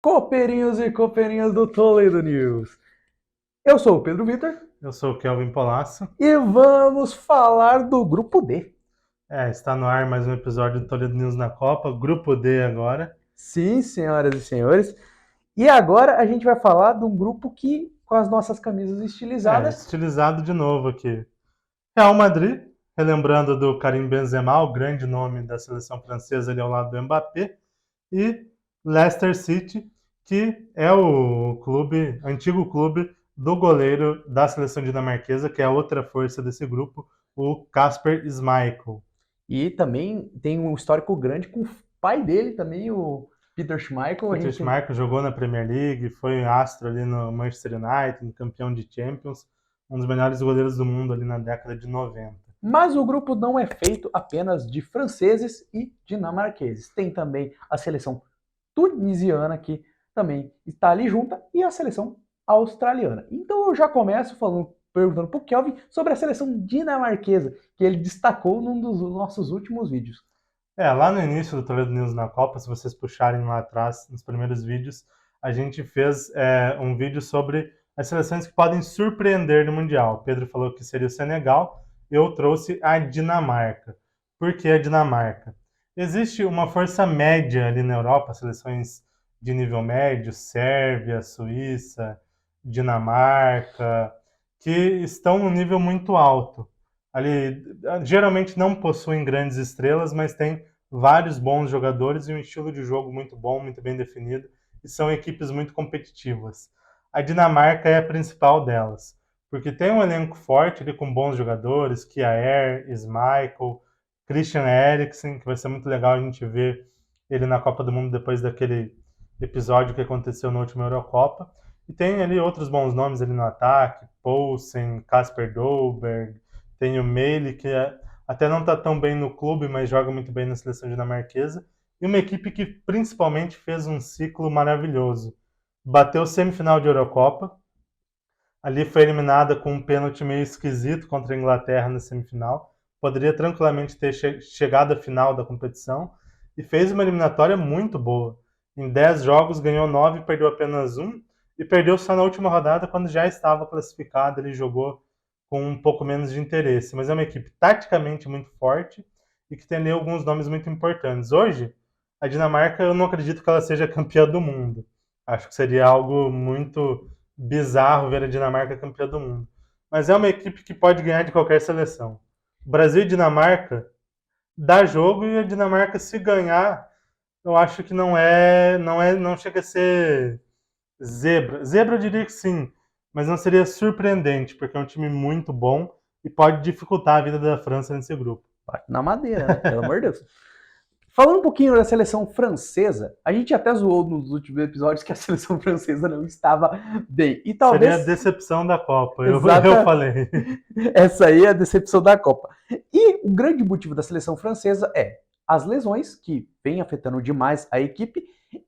Copeirinhos e copeirinhas do Toledo News. Eu sou o Pedro Vitor Eu sou o Kelvin Polasso. e vamos falar do Grupo D. Está no ar mais um episódio do Toledo News na Copa, Grupo D agora. Sim, senhoras e senhores. E agora a gente vai falar de um grupo que, com as nossas camisas estilizadas, Estilizado de novo aqui. Real Madrid, relembrando do Karim Benzema, o grande nome da seleção francesa ali ao lado do Mbappé. E Leicester City, que é o antigo clube do goleiro da seleção dinamarquesa, que é a outra força desse grupo, o Kasper Schmeichel. e também tem um histórico grande com o pai dele também, o Peter Schmeichel. Peter Schmeichel jogou na Premier League, foi astro ali no Manchester United, campeão de Champions, um dos melhores goleiros do mundo ali na década de 90. Mas o grupo não é feito apenas de franceses e dinamarqueses. Tem também a seleção tunisiana, que também está ali junta, e a seleção australiana. Então eu já começo perguntando para o Kelvin sobre a seleção dinamarquesa, que ele destacou num dos nossos últimos vídeos. Lá no início do Toledo News na Copa, se vocês puxarem lá atrás, nos primeiros vídeos, a gente fez um vídeo sobre as seleções que podem surpreender no Mundial. O Pedro falou que seria o Senegal, eu trouxe a Dinamarca. Por que a Dinamarca? Existe uma força média ali na Europa, seleções de nível médio, Sérvia, Suíça, Dinamarca, que estão num nível muito alto. Ali, geralmente não possuem grandes estrelas, mas tem vários bons jogadores e um estilo de jogo muito bom, muito bem definido, e são equipes muito competitivas. A Dinamarca é a principal delas, porque tem um elenco forte ali com bons jogadores, Kjaer, Schmeichel, Christian Eriksen, que vai ser muito legal a gente ver ele na Copa do Mundo depois daquele episódio que aconteceu na última Eurocopa. E tem ali outros bons nomes ali no ataque, Poulsen, Kasper Dolberg, tem o Meili, que até não está tão bem no clube, mas joga muito bem na seleção dinamarquesa. E uma equipe que principalmente fez um ciclo maravilhoso. Bateu semifinal de Eurocopa, ali foi eliminada com um pênalti meio esquisito contra a Inglaterra na semifinal. Poderia tranquilamente ter chegado à final da competição e fez uma eliminatória muito boa. Em 10 jogos ganhou 9 e perdeu apenas um, e perdeu só na última rodada quando já estava classificado. Ele jogou com um pouco menos de interesse, mas é uma equipe taticamente muito forte e que tem ali alguns nomes muito importantes. Hoje, a Dinamarca, eu não acredito que ela seja campeã do mundo. Acho que seria algo muito bizarro ver a Dinamarca campeã do mundo. Mas é uma equipe que pode ganhar de qualquer seleção. Brasil e Dinamarca dá jogo, e a Dinamarca, se ganhar, eu acho que não chega a ser zebra. Zebra eu diria que sim, mas não seria surpreendente, porque é um time muito bom e pode dificultar a vida da França nesse grupo. Bate na madeira, né? Pelo amor de Deus. Falando um pouquinho da seleção francesa, a gente até zoou nos últimos episódios que a seleção francesa não estava bem. E Seria a talvez. decepção da Copa, eu Exata. falei. Essa aí é a decepção da Copa. E o grande motivo da seleção francesa é as lesões, que vem afetando demais a equipe,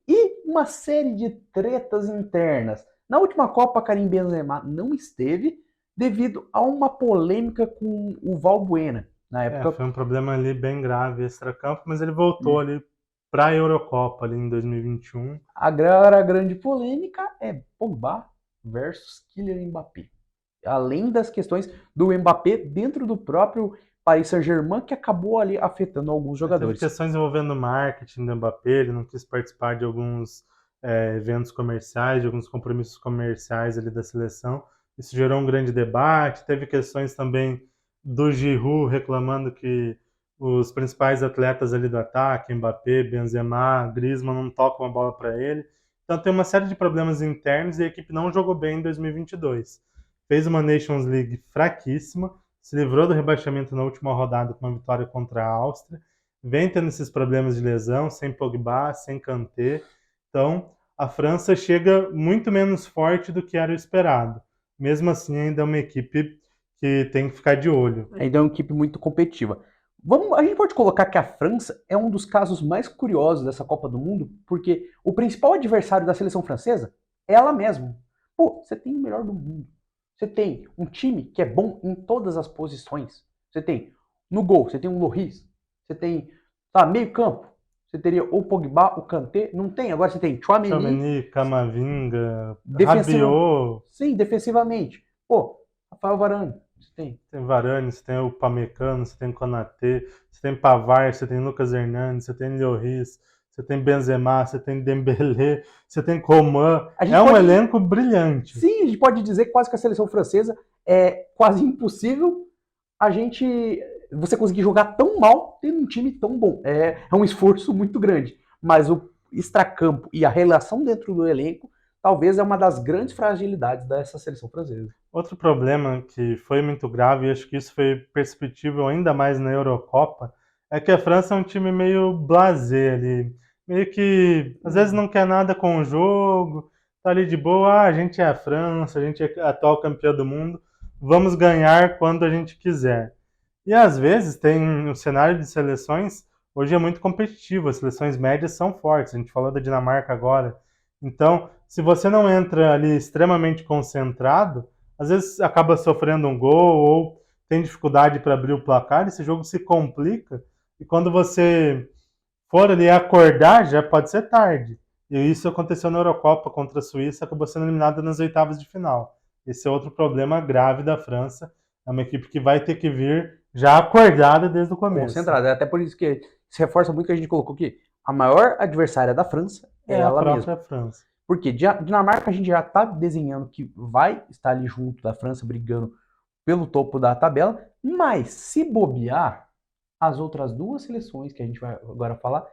e uma série de tretas internas. Na última Copa, Karim Benzema não esteve devido a uma polêmica com o Valbuena. Na época, Foi um problema ali bem grave extra-campo, mas ele voltou ali para a Eurocopa ali em 2021. agora a grande polêmica é Pogba versus Kylian Mbappé. Além das questões do Mbappé dentro do próprio Paris Saint-Germain, que acabou ali afetando alguns Teve jogadores. questões envolvendo o marketing do Mbappé, ele não quis participar de alguns eventos comerciais, de alguns compromissos comerciais ali da seleção. Isso gerou um grande debate. Teve questões também do Giroud reclamando que os principais atletas ali do ataque, Mbappé, Benzema, Griezmann, não tocam a bola para ele. Então tem uma série de problemas internos e a equipe não jogou bem em 2022. Fez uma Nations League fraquíssima, se livrou do rebaixamento na última rodada com uma vitória contra a Áustria, vem tendo esses problemas de lesão, sem Pogba, sem Kanté. Então, a França chega muito menos forte do que era o esperado. Mesmo assim, ainda é uma equipe que tem que ficar de olho. Ainda é uma equipe muito competitiva. A gente pode colocar que a França é um dos casos mais curiosos dessa Copa do Mundo, porque o principal adversário da seleção francesa é ela mesma. Pô, você tem o melhor do mundo. Você tem um time que é bom em todas as posições. Você tem no gol, você tem um Lloris, você tem meio campo. Você teria o Pogba, o Kanté, não tem. Agora você tem Tchouaméni, Tchouaméni, Camavinga, defensiva, Rabiot, sim, defensivamente. Pô, Rafael Varane, você tem. tem Varane, você tem o Pamecano, você tem Konaté, você tem Pavard, você tem Lucas Hernandes, você tem Lloris, você tem Benzema, você tem Dembélé, você tem Coman. A gente É um pode, elenco brilhante. sim, a gente pode dizer quase que a seleção francesa é quase impossível você conseguir jogar tão mal tendo um time tão bom. É um esforço muito grande. Mas o extracampo e a relação dentro do elenco talvez é uma das grandes fragilidades dessa seleção francesa. Outro problema que foi muito grave, e acho que isso foi perceptível ainda mais na Eurocopa, é que a França é um time meio blasé ali. Meio que às vezes não quer nada com o jogo, tá ali de boa, a gente é a França, a gente é a atual campeã do mundo, vamos ganhar quando a gente quiser. E às vezes tem o cenário de seleções, hoje é muito competitivo, as seleções médias são fortes, a gente falou da Dinamarca agora. Então, se você não entra ali extremamente concentrado, às vezes acaba sofrendo um gol ou tem dificuldade para abrir o placar, esse jogo se complica e quando você for ali acordar já pode ser tarde. E isso aconteceu na Eurocopa contra a Suíça, acabou sendo eliminada nas oitavas de final. Esse é outro problema grave da França. É uma equipe que vai ter que vir já acordada desde o começo. Concentrada. É até por isso que se reforça muito que a gente colocou que a maior adversária da França é ela mesma. É a própria França. Porque Dinamarca a gente já está desenhando que vai estar ali junto da França, brigando pelo topo da tabela, mas se bobear, as outras duas seleções que a gente vai agora falar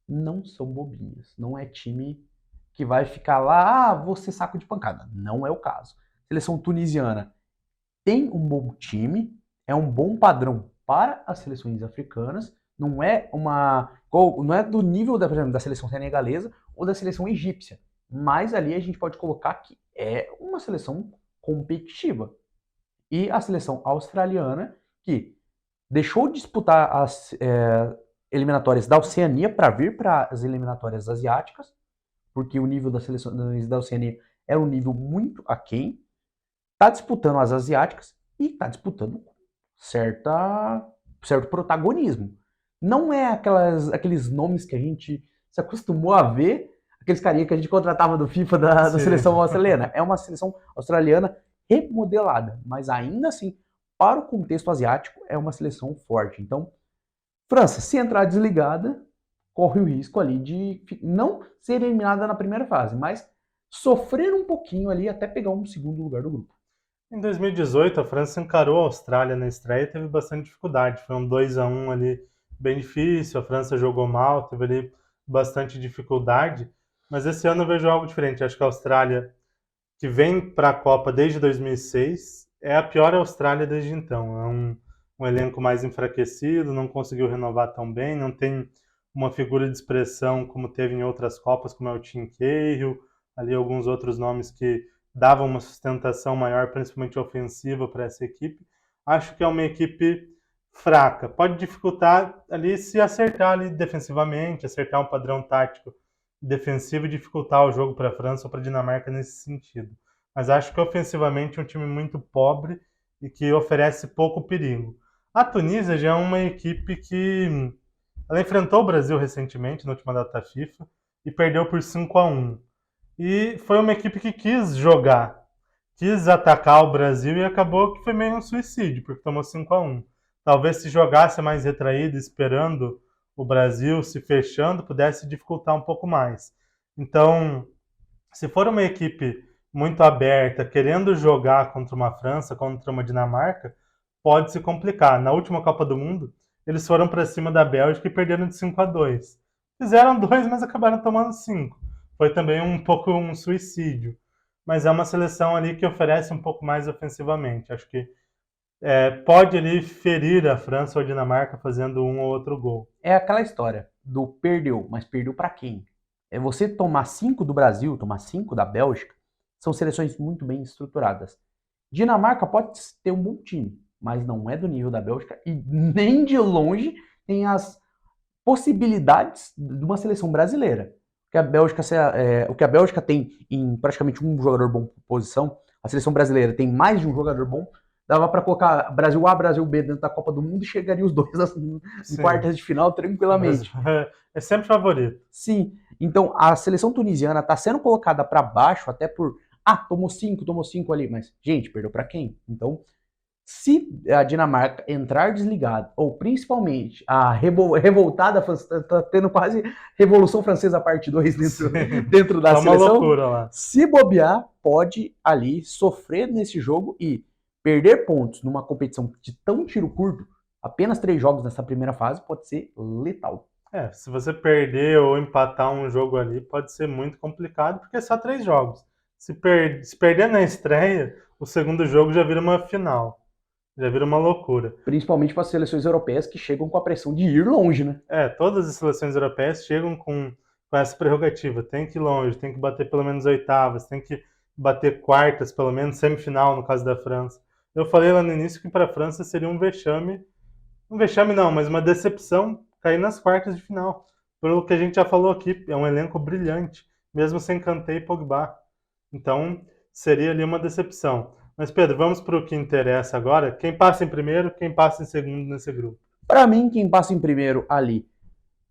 não são bobinhas. Não é time que vai ficar lá, vou ser saco de pancada. Não é o caso. A seleção tunisiana tem um bom time, é um bom padrão para as seleções africanas, não é do nível por exemplo, da seleção senegalesa ou da seleção egípcia, mas ali a gente pode colocar que é uma seleção competitiva. E a seleção australiana, que deixou de disputar as eliminatórias da Oceania para vir para as eliminatórias asiáticas, porque o nível das seleções da Oceania era um nível muito aquém, está disputando as asiáticas e está disputando certo protagonismo. Não é aqueles nomes que a gente se acostumou a ver, aqueles carinha que a gente contratava do FIFA da seleção australiana. É uma seleção australiana remodelada, mas ainda assim, para o contexto asiático, é uma seleção forte. Então, França, se entrar desligada, corre o risco ali de não ser eliminada na primeira fase, mas sofrer um pouquinho ali até pegar um segundo lugar do grupo. Em 2018, a França encarou a Austrália na estreia e teve bastante dificuldade. Foi um 2-1 ali bem difícil, a França jogou mal, teve ali bastante dificuldade. Mas esse ano eu vejo algo diferente. Acho que a Austrália, que vem para a Copa desde 2006, é a pior Austrália desde então. É um elenco mais enfraquecido, não conseguiu renovar tão bem, não tem uma figura de expressão como teve em outras Copas, como é o Tim Cahill, ali alguns outros nomes que davam uma sustentação maior, principalmente ofensiva, para essa equipe. Acho que é uma equipe fraca. Pode dificultar ali se acertar ali defensivamente, acertar um padrão tático defensivo e dificultar o jogo para a França ou para a Dinamarca nesse sentido. Mas acho que ofensivamente é um time muito pobre e que oferece pouco perigo. A Tunísia já é uma equipe que ela enfrentou o Brasil recentemente, na última data FIFA, e perdeu por 5-1. E foi uma equipe que quis jogar, quis atacar o Brasil e acabou que foi meio um suicídio, porque tomou 5-1. Talvez se jogasse mais retraído, esperando o Brasil se fechando, pudesse dificultar um pouco mais. Então, se for uma equipe muito aberta, querendo jogar contra uma França, contra uma Dinamarca, pode se complicar. Na última Copa do Mundo, eles foram para cima da Bélgica e perderam de 5-2. Fizeram 2, mas acabaram tomando 5. Foi também um pouco um suicídio. Mas é uma seleção ali que oferece um pouco mais ofensivamente. Acho que pode ali ferir a França ou a Dinamarca fazendo um ou outro gol. É aquela história do perdeu, mas perdeu para quem? É você tomar 5 do Brasil, tomar 5 da Bélgica, são seleções muito bem estruturadas. Dinamarca pode ter um bom time, mas não é do nível da Bélgica e nem de longe tem as possibilidades de uma seleção brasileira. O que a Bélgica tem em praticamente um jogador bom por posição, a seleção brasileira tem mais de um jogador bom Dava para colocar Brasil A, Brasil B dentro da Copa do Mundo e chegaria os dois em quartas de final tranquilamente. É sempre favorito. Sim, então a seleção tunisiana está sendo colocada para baixo até por, tomou 5 ali, mas gente, perdeu para quem? Então, se a Dinamarca entrar desligada, ou principalmente a revoltada, está tendo quase Revolução Francesa parte 2 dentro da seleção, uma loucura lá. Se bobear, pode ali sofrer nesse jogo e perder pontos numa competição de tão tiro curto, apenas 3 jogos nessa primeira fase, pode ser letal. Se você perder ou empatar um jogo ali, pode ser muito complicado, porque é só 3 jogos. Se perder na estreia, o segundo jogo já vira uma final. Já vira uma loucura. Principalmente para as seleções europeias que chegam com a pressão de ir longe, né? Todas as seleções europeias chegam com essa prerrogativa. Tem que ir longe, tem que bater pelo menos oitavas, tem que bater quartas, pelo menos semifinal, no caso da França. Eu falei lá no início que para a França seria um vexame não, mas uma decepção cair nas quartas de final. Pelo que a gente já falou aqui, é um elenco brilhante, mesmo sem Kanté e Pogba. Então, seria ali uma decepção. Mas, Pedro, vamos para o que interessa agora. Quem passa em primeiro, quem passa em segundo nesse grupo? Para mim, quem passa em primeiro ali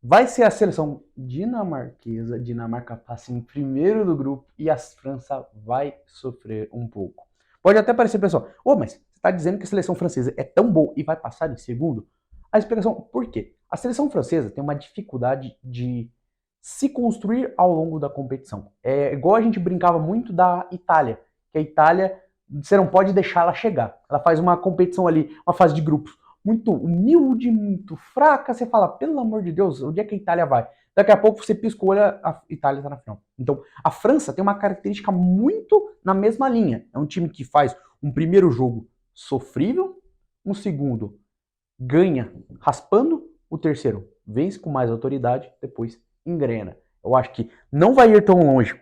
vai ser a seleção dinamarquesa. Dinamarca passa em primeiro do grupo e a França vai sofrer um pouco. Pode até parecer, pessoal, mas você está dizendo que a seleção francesa é tão boa e vai passar em segundo? A explicação, por quê? A seleção francesa tem uma dificuldade de se construir ao longo da competição. É igual a gente brincava muito da Itália, que a Itália, você não pode deixar ela chegar. Ela faz uma competição ali, uma fase de grupos muito humilde, muito fraca, você fala, pelo amor de Deus, onde é que a Itália vai? Daqui a pouco você pisca o olho, a Itália está na final. Então, a França tem uma característica muito na mesma linha. É um time que faz um primeiro jogo sofrível, um segundo ganha raspando, o terceiro vence com mais autoridade, depois engrena. Eu acho que não vai ir tão longe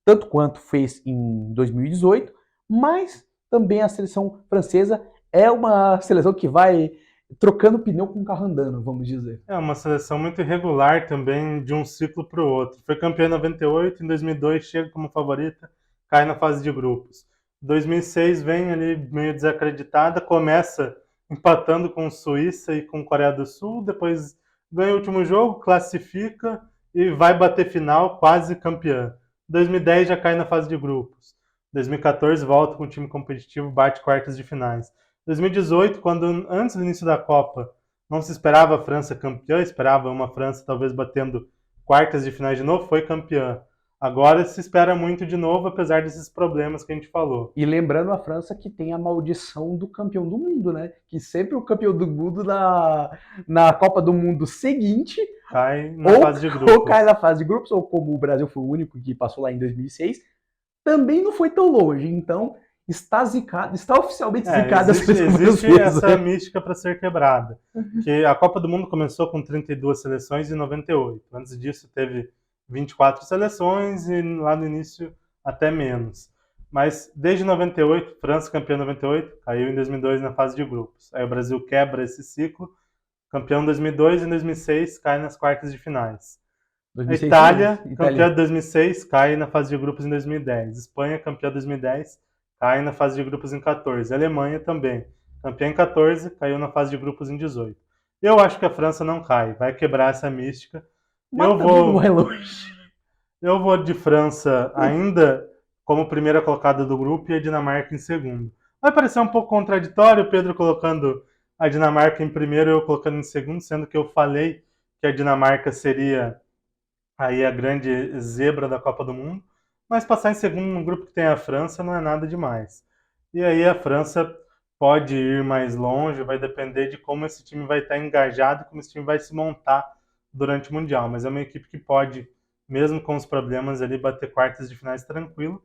tanto quanto fez em 2018, mas também a seleção francesa é uma seleção que vai trocando pneu com o carro andando, vamos dizer. É uma seleção muito irregular também, de um ciclo para o outro. Foi campeã em 98, em 2002 chega como favorita, cai na fase de grupos. 2006 vem ali meio desacreditada, começa empatando com Suíça e com Coreia do Sul, depois ganha o último jogo, classifica e vai bater final, quase campeã. 2010 já cai na fase de grupos. 2014 volta com o time competitivo, bate quartas de finais. 2018, quando antes do início da Copa não se esperava a França campeã, esperava uma França talvez batendo quartas de finais de novo, foi campeã. Agora se espera muito de novo, apesar desses problemas que a gente falou. E lembrando a França que tem a maldição do campeão do mundo, né? Que sempre o campeão do mundo na Copa do Mundo seguinte cai na fase de grupos. Ou cai na fase de grupos, ou como o Brasil foi o único que passou lá em 2006, também não foi tão longe. Então, está zicado, está oficialmente zicada a seleção francesa. Existe essa mística para ser quebrada. Que a Copa do Mundo começou com 32 seleções em 98. Antes disso teve 24 seleções e lá no início até menos. Mas desde 98, França campeã em 98, caiu em 2002 na fase de grupos. Aí o Brasil quebra esse ciclo, campeão em 2002 e em 2006 cai nas quartas de finais. 2006, Itália, campeã de 2006, cai na fase de grupos em 2010. Espanha, campeã de 2010, cai na fase de grupos em 14. Alemanha também, campeã em 14, caiu na fase de grupos em 18. Eu acho que a França não cai, vai quebrar essa mística. Eu vou de França ainda como primeira colocada do grupo e a Dinamarca em segundo. Vai parecer um pouco contraditório, o Pedro colocando a Dinamarca em primeiro e eu colocando em segundo, sendo que eu falei que a Dinamarca seria aí a grande zebra da Copa do Mundo, mas passar em segundo num grupo que tem a França não é nada demais. E aí a França pode ir mais longe, vai depender de como esse time vai estar engajado, como esse time vai se montar durante o Mundial, mas é uma equipe que pode, mesmo com os problemas ali, bater quartas de finais tranquilo.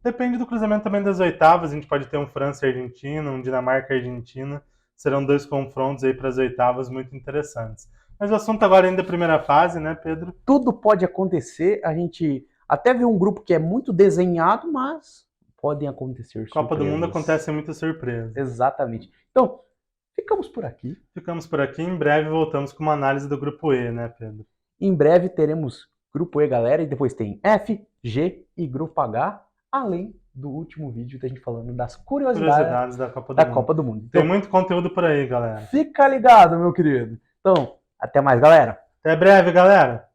Depende do cruzamento também das oitavas, a gente pode ter um França e Argentina, um Dinamarca e Argentina, serão 2 confrontos aí para as oitavas muito interessantes. Mas o assunto agora ainda é a primeira fase, né, Pedro? Tudo pode acontecer, a gente até vê um grupo que é muito desenhado, mas podem acontecer surpresas. Copa do Mundo acontece muita surpresa. Exatamente. Então, ficamos por aqui. Ficamos por aqui, em breve voltamos com uma análise do grupo E, né, Pedro? Em breve teremos grupo E, galera, e depois tem F, G e grupo H, além do último vídeo da gente falando das curiosidades Curiosidades da Copa do da Mundo. Copa do Mundo. Tem Então, muito conteúdo por aí, galera. fica ligado, meu querido. Então, até mais, galera. Até breve, galera.